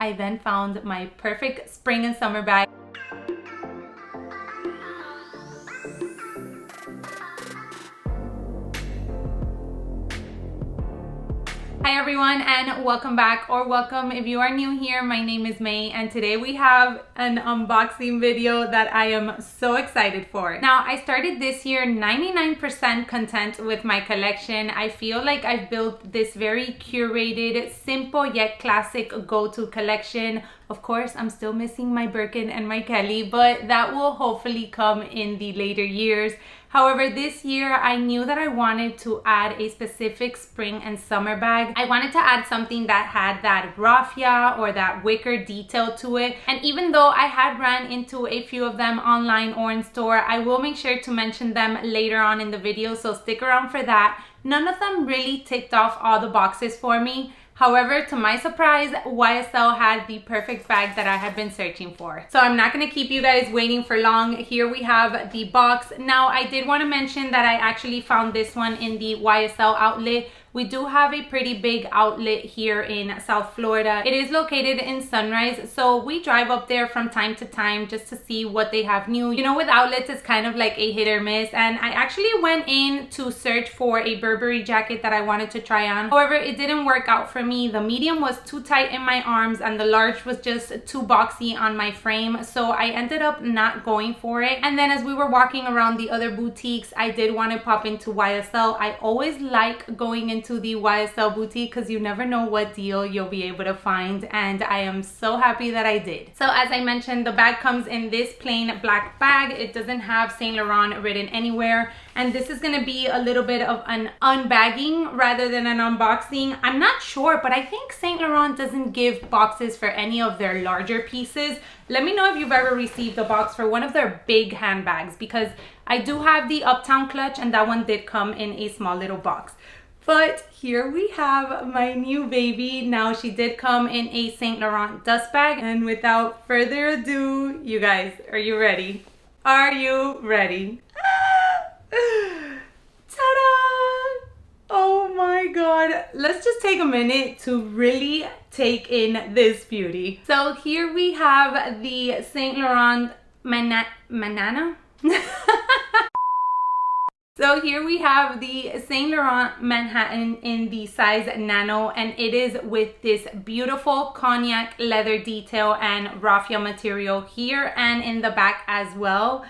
I then found my perfect spring and summer bag. Hi everyone, and welcome back, or welcome if you are new here. My name is May, and today we have an unboxing video that I am so excited for. Now, I started this year 99% content with my collection. I feel like I've built this very curated, simple yet classic go-to collection. Of course, I'm still missing my Birkin and my Kelly, but that will hopefully come in the later years. However, this year I knew that I wanted to add a specific spring and summer bag. I wanted to add something that had that raffia or that wicker detail to it. And even though I had ran into a few of them online or in store, I will make sure to mention them later on in the video, so stick around for that. None of them really ticked off all the boxes for me. However, to my surprise, YSL had the perfect bag that I had been searching for. So I'm not going to keep you guys waiting for long. Here we have the box. Now, I did want to mention that I actually found this one in the YSL Outlet. We do have a pretty big outlet here in South Florida. It is located in Sunrise, so we drive up there from time to time just to see what they have new. You know, with outlets, it's kind of like a hit or miss, and I actually went in to search for a Burberry jacket that I wanted to try on. However, it didn't work out for me. The medium was too tight in my arms, and the large was just too boxy on my frame, so I ended up not going for it. And then as we were walking around the other boutiques, I did want to pop into YSL. I always like going into the YSL boutique because you never know what deal you'll be able to find, and I am so happy that I did. So as I mentioned, the bag comes in this plain black bag. It doesn't have Saint Laurent written anywhere, and this is going to be a little bit of an unbagging rather than an unboxing. I'm not sure, but I think Saint Laurent doesn't give boxes for any of their larger pieces. Let me know if you've ever received a box for one of their big handbags, because I do have the Uptown clutch, and that one did come in a small little box. But here we have my new baby. Now, she did come in a Saint Laurent dust bag. And without further ado, you guys, are you ready? Are you ready? Ta-da! Oh my God. Let's just take a minute to really take in this beauty. So here we have the Saint Laurent Manana. So here we have the Saint Laurent Manhattan in the size nano, and it is with this beautiful cognac leather detail and raffia material here and in the back as well.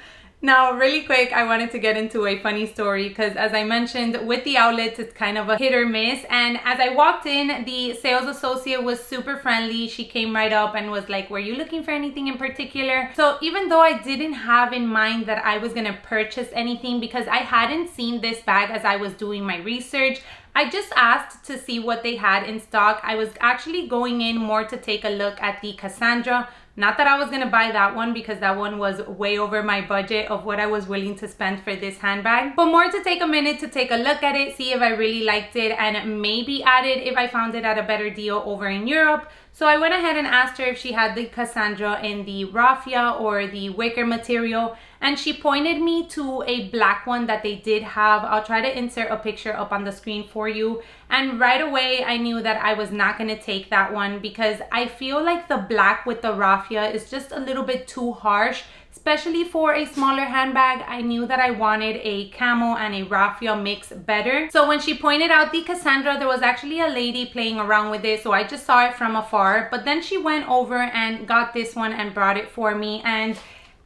Now, really quick, I wanted to get into a funny story because, as I mentioned, with the outlets, it's kind of a hit or miss. And as I walked in, the sales associate was super friendly. She came right up and was like, "Were you looking for anything in particular?" So even though I didn't have in mind that I was gonna purchase anything, because I hadn't seen this bag as I was doing my research, I just asked to see what they had in stock. I was actually going in more to take a look at the Cassandra. Not that I was gonna buy that one, because that one was way over my budget of what I was willing to spend for this handbag, but more to take a minute to take a look at it, see if I really liked it, and maybe add it if I found it at a better deal over in Europe. So I went ahead and asked her if she had the Cassandra in the raffia or the wicker material, and she pointed me to a black one that they did have. I'll try to insert a picture up on the screen for you. And right away, I knew that I was not gonna take that one, because I feel like the black with the raffia is just a little bit too harsh, especially for a smaller handbag. I knew that I wanted a camo and a raffia mix better. So when she pointed out the Cassandra, there was actually a lady playing around with it, so I just saw it from afar. But then she went over and got this one and brought it for me, and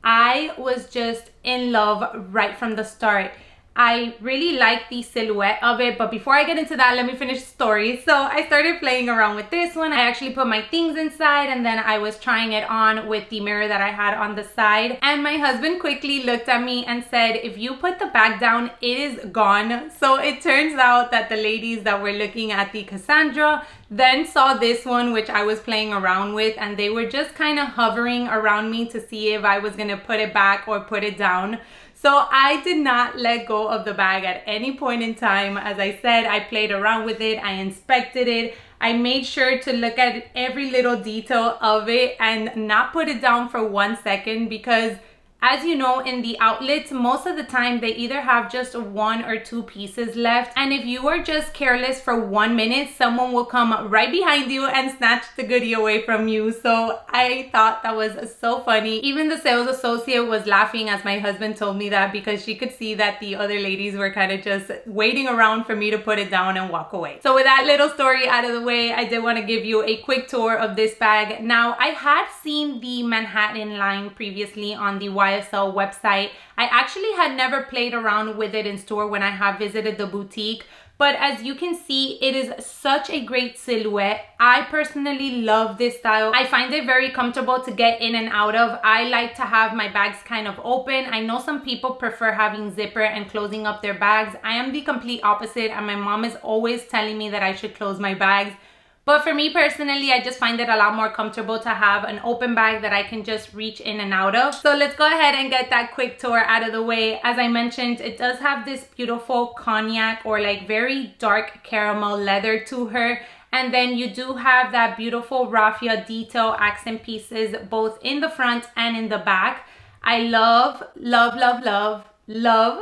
I was just in love right from the start. I really like the silhouette of it, but before I get into that, let me finish the story. So I started playing around with this one. I actually put my things inside, and then I was trying it on with the mirror that I had on the side. And my husband quickly looked at me and said, "If you put the bag down, it is gone." So it turns out that the ladies that were looking at the Cassandra then saw this one, which I was playing around with, and they were just kind of hovering around me to see if I was gonna put it back or put it down. So I did not let go of the bag at any point in time. As I said, I played around with it, I inspected it, I made sure to look at every little detail of it and not put it down for 1 second, because As you know, in the outlets, most of the time they either have just 1 or 2 pieces left, and if you are just careless for 1 minute, someone will come right behind you and snatch the goodie away from you. So I thought that was so funny. Even the sales associate was laughing as my husband told me that, because she could see that the other ladies were kind of just waiting around for me to put it down and walk away. So with that little story out of the way, I did want to give you a quick tour of this bag. Now, I had seen the Manhattan line previously on the YSL website. I actually had never played around with it in store when I have visited the boutique, but as you can see, it is such a great silhouette. I personally love this style. I find it very comfortable to get in and out of. I like to have my bags kind of open. I know some people prefer having zipper and closing up their bags. I am the complete opposite, and my mom is always telling me that I should close my bags. But for me personally, I just find it a lot more comfortable to have an open bag that I can just reach in and out of. So let's go ahead and get that quick tour out of the way. As I mentioned, it does have this beautiful cognac or like very dark caramel leather to her. And then you do have that beautiful raffia detail accent pieces both in the front and in the back. I love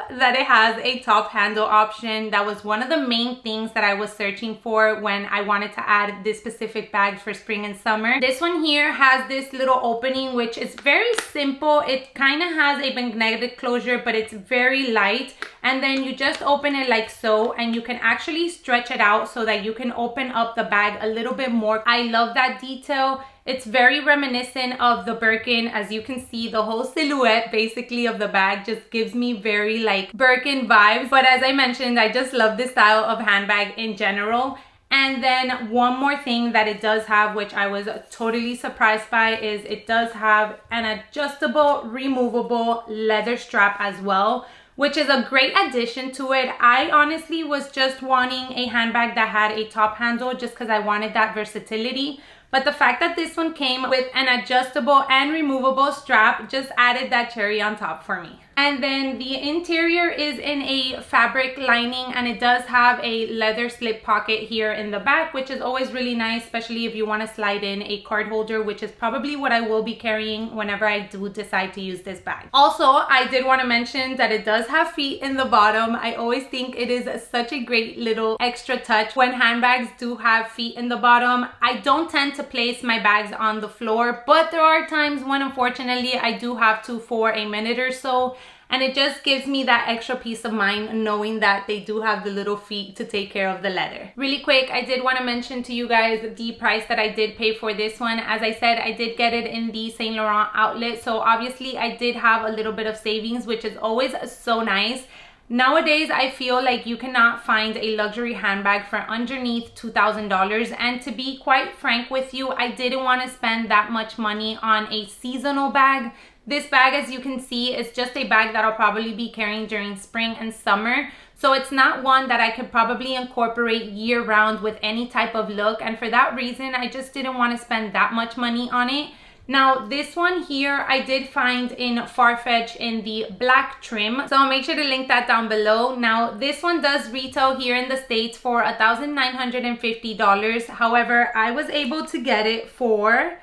that it has a top handle option. That was one of the main things that I was searching for when I wanted to add this specific bag for spring and summer. This one here has this little opening, which is very simple. It kind of has a magnetic closure, but it's very light. And then you just open it like so, and you can actually stretch it out so that you can open up the bag a little bit more. I love that detail. It's very reminiscent of the Birkin. As you can see, the whole silhouette basically of the bag just gives me very like Birkin vibes. But as I mentioned, I just love this style of handbag in general. And then one more thing that it does have, which I was totally surprised by, is it does have an adjustable, removable leather strap as well, which is a great addition to it. I honestly was just wanting a handbag that had a top handle just because I wanted that versatility. But the fact that this one came with an adjustable and removable strap just added that cherry on top for me. And then the interior is in a fabric lining, and it does have a leather slip pocket here in the back, which is always really nice, especially if you want to slide in a card holder, which is probably what I will be carrying whenever I do decide to use this bag. Also, I did want to mention that it does have feet in the bottom. I always think it is such a great little extra touch when handbags do have feet in the bottom. I don't tend to place my bags on the floor, but there are times when unfortunately I do have to for a minute or so. And it just gives me that extra peace of mind knowing that they do have the little feet to take care of the leather. Really quick, I did want to mention to you guys the price that I did pay for this one. As I said, I did get it in the Saint Laurent outlet. So obviously I did have a little bit of savings, which is always so nice. Nowadays, I feel like you cannot find a luxury handbag for underneath $2,000. And to be quite frank with you, I didn't want to spend that much money on a seasonal bag. This bag, as you can see, is just a bag that I'll probably be carrying during spring and summer. So it's not one that I could probably incorporate year round with any type of look. And for that reason, I just didn't want to spend that much money on it. Now, this one here, I did find in Farfetch in the black trim. So I'll make sure to link that down below. Now, this one does retail here in the States for $1,950. However, I was able to get it for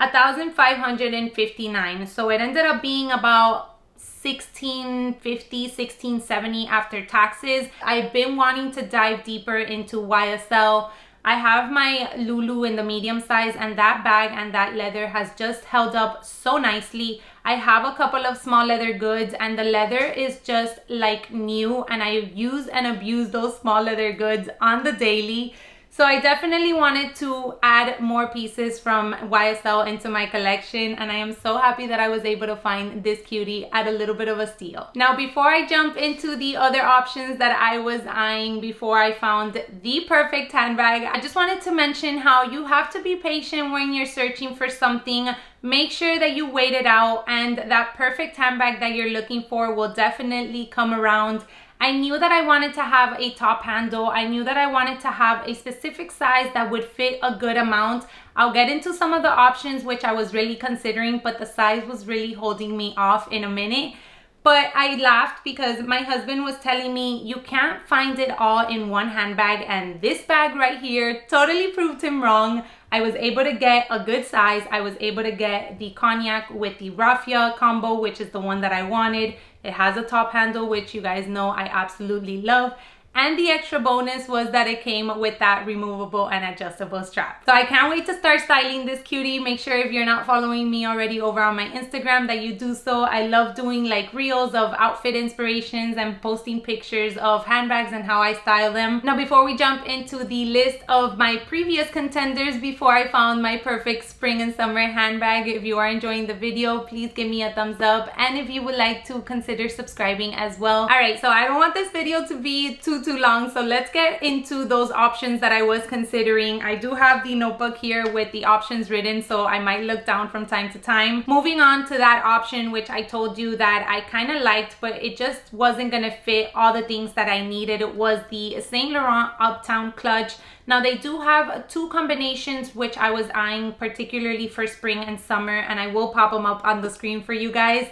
$1,559. So it ended up being about $1,650, $1,670 after taxes. I've been wanting to dive deeper into YSL. I have my Lulu in the medium size, and that bag and that leather has just held up so nicely. I have a couple of small leather goods, and the leather is just like new, and I use and abuse those small leather goods on the daily. So I definitely wanted to add more pieces from YSL into my collection, and I am so happy that I was able to find this cutie at a little bit of a steal. Now, before I jump into the other options that I was eyeing before I found the perfect handbag, I just wanted to mention how you have to be patient when you're searching for something. Make sure that you wait it out, and that perfect handbag that you're looking for will definitely come around. I knew that I wanted to have a top handle. I knew that I wanted to have a specific size that would fit a good amount. I'll get into some of the options which I was really considering, but the size was really holding me off in a minute. But I laughed because my husband was telling me you can't find it all in one handbag, and this bag right here totally proved him wrong. I was able to get a good size. I was able to get the cognac with the raffia combo, which is the one that I wanted. It has a top handle, which you guys know I absolutely love. And the extra bonus was that it came with that removable and adjustable strap. So I can't wait to start styling this cutie. Make sure if you're not following me already over on my Instagram that you do so. I love doing like reels of outfit inspirations and posting pictures of handbags and how I style them. Now, before we jump into the list of my previous contenders before I found my perfect spring and summer handbag, if you are enjoying the video, please give me a thumbs up. And if you would like to, consider subscribing as well. All right, so I don't want this video to be too long, so let's get into those options that I was considering. I do have the notebook here with the options written, so I might look down from time to time. Moving on to that option, which I told you that I kind of liked, but it just wasn't gonna fit all the things that I needed. It was the Saint Laurent Uptown clutch. Now they do have two combinations which I was eyeing particularly for spring and summer, and I will pop them up on the screen for you guys.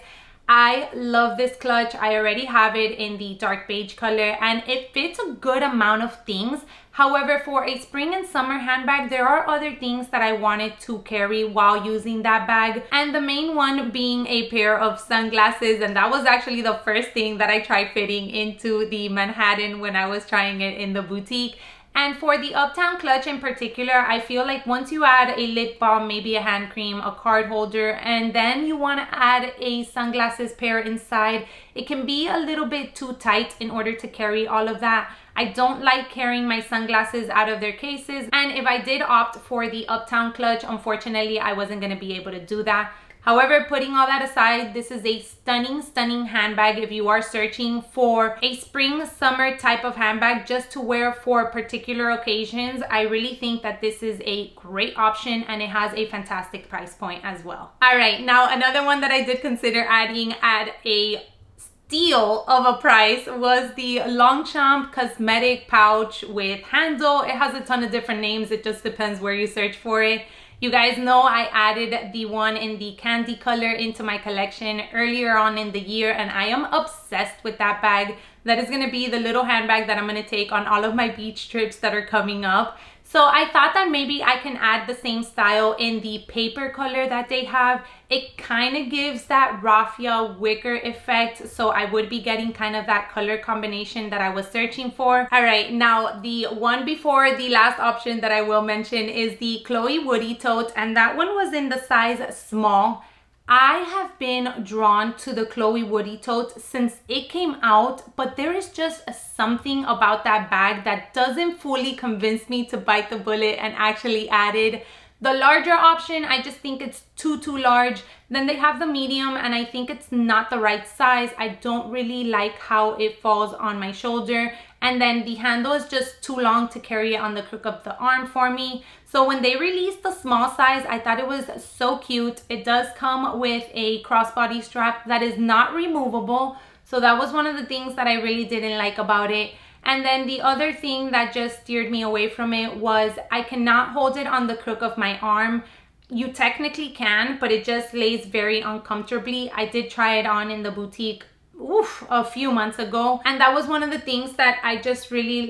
I love this clutch. I already have it in the dark beige color and it fits a good amount of things. However, for a spring and summer handbag, there are other things that I wanted to carry while using that bag. And the main one being a pair of sunglasses. And that was actually the first thing that I tried fitting into the Manhattan when I was trying it in the boutique. And for the Uptown clutch in particular, I feel like once you add a lip balm, maybe a hand cream, a card holder, and then you want to add a sunglasses pair inside, it can be a little bit too tight in order to carry all of that. I don't like carrying my sunglasses out of their cases. And if I did opt for the Uptown clutch, unfortunately, I wasn't going to be able to do that. However, putting all that aside, this is a stunning handbag if you are searching for a spring summer type of handbag just to wear for particular occasions. I really think that this is a great option and it has a fantastic price point as well. All right, now another one that I did consider adding at a steal of a price was the Longchamp cosmetic pouch with handle. It has a ton of different names. It just depends where you search for it. You guys know I added the one in the candy color into my collection earlier on in the year, and I am obsessed with that bag. That is going to be the little handbag that I'm going to take on all of my beach trips that are coming up. So I thought that maybe I can add the same style in the paper color that they have. It kind of gives that raffia wicker effect, so I would be getting kind of that color combination that I was searching for. All right, now the one before the last option that I will mention is the Chloe Woody tote, and that one was in the size small. I have been drawn to the Chloe Woody tote since it came out, but there is just something about that bag that doesn't fully convince me to bite the bullet and actually add it. The larger option, I just think it's too large. Then they have the medium and I think it's not the right size. I don't really like how it falls on my shoulder. And then the handle is just too long to carry it on the crook of the arm for me. So when they released the small size, I thought it was so cute. It does come with a crossbody strap that is not removable. So that was one of the things that I really didn't like about it. And then the other thing that just steered me away from it was I cannot hold it on the crook of my arm. You technically can, but it just lays very uncomfortably. I did try it on in the boutique a few months ago, and that was one of the things that I just really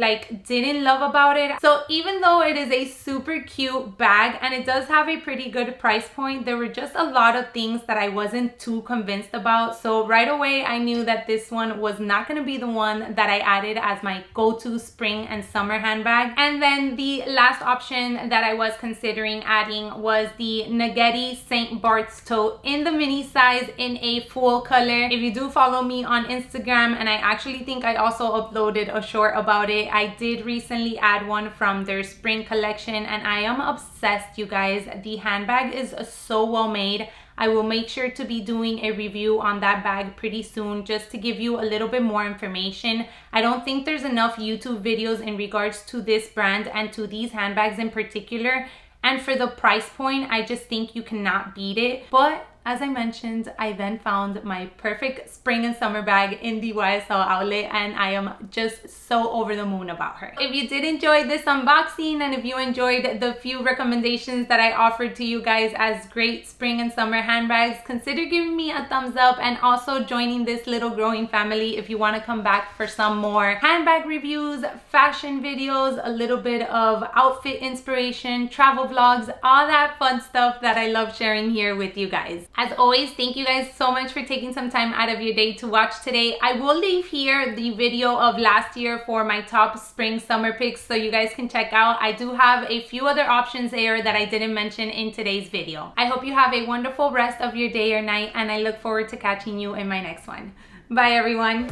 didn't love about it. So even though it is a super cute bag and it does have a pretty good price point, there were just a lot of things that I wasn't too convinced about. So right away I knew that this one was not going to be the one that I added as my go-to spring and summer handbag. And then the last option that I was considering adding was the Naghetti St. Bart's tote in the mini size in a full color. If you do follow me on Instagram, and I actually think I also uploaded a short about it, I did recently add one from their spring collection and I am obsessed, you guys. The handbag is so well made. I will make sure to be doing a review on that bag pretty soon just to give you a little bit more information. I don't think there's enough YouTube videos in regards to this brand and to these handbags in particular. And for the price point, I just think you cannot beat it. But as I mentioned, I then found my perfect spring and summer bag in the YSL Outlet, and I am just so over the moon about her. If you did enjoy this unboxing, and if you enjoyed the few recommendations that I offered to you guys as great spring and summer handbags, consider giving me a thumbs up and also joining this little growing family if you want to come back for some more handbag reviews, fashion videos, a little bit of outfit inspiration, travel vlogs, all that fun stuff that I love sharing here with you guys. As always, thank you guys so much for taking some time out of your day to watch today. I will leave here the video of last year for my top spring summer picks so you guys can check out. I do have a few other options there that I didn't mention in today's video. I hope you have a wonderful rest of your day or night, and I look forward to catching you in my next one. Bye everyone.